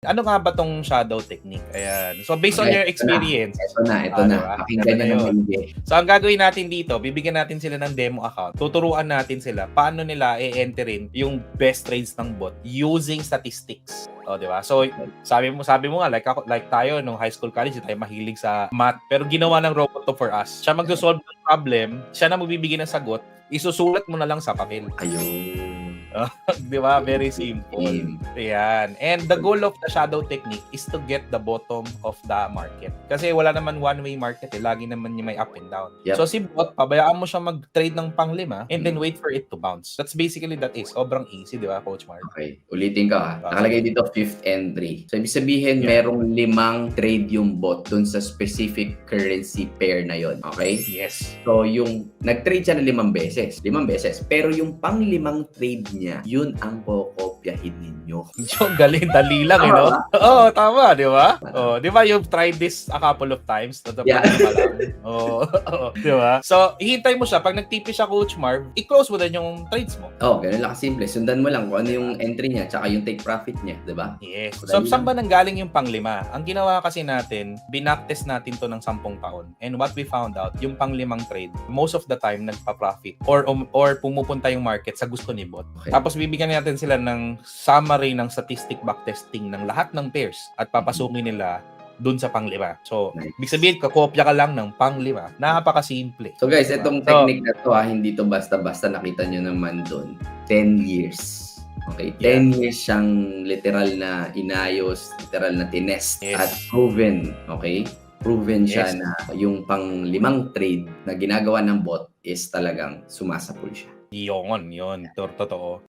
Ano nga ba tong shadow technique? Ayan. So, based on your experience. Ito na. Diba? Pakinggan nyo ng maigi. So, ang gagawin natin dito, bibigyan natin sila ng demo account. Tuturuan natin sila paano nila i-enterin yung best trades ng bot using statistics. O, di ba? So, sabi mo nga, like tayo nung high school, college, tayo mahilig sa math. Pero ginawa ng robot to for us. Siya magsosolve ng problem, siya na magbibigay ng sagot, isusulat mo na lang sa papel. Ayun. Di ba? Very simple. Ayan. And the goal of the shadow technique is to get the bottom of the market. Kasi wala naman one-way market. Lagi naman yung may up and down. Yep. So si bot, pabayaan mo siya mag-trade ng pang-lima and then wait for it to bounce. That's basically that is. Sobrang easy, di ba, Coach Mark? Okay. Ulitin ko ha. Nakalagay dito 5th entry. So, ibig sabihin, merong 5 trade yung bot dun sa specific currency pair na yon. Okay? Yes. So, yung nag-trade siya ng 5 beses. 5 beses. Pero yung pang-5 trade niya, yun ang kokopyahin ninyo. Yung galing, dali lang, no? Oo, tama, di ba? Oh, di ba you've tried this a couple of times? Di ba? So, hihintay mo siya. Pag nag-TP siya, Coach Marv, i-close mo din yung trades mo. Ganun lang simple. Sundan mo lang kung ano yung entry niya tsaka yung take profit niya, di ba? Yes. So, saan ba nanggaling yung pang-5? Ang ginawa kasi natin, binaktest natin to ng 10 taon. And what we found out, yung pang-5 trade, most of the time, nagpa-profit. Or pumupunta yung market sa gusto ni bot. Okay. Tapos, bibigyan natin sila ng summary ng statistic backtesting ng lahat ng pairs at papasukin nila dun sa pang-5. So, ibig sabihin, kakopya ka lang ng pang-5. Napakasimple. So guys, itong technique na to hindi to basta-basta, nakita nyo naman dun. 10 years. Okay, 10 years siyang literal na inayos, literal na tinest at proven. Okay? Proven siya na yung pang-5 trade na ginagawa ng bot is talagang sumasapul siya. Yun. Totoo.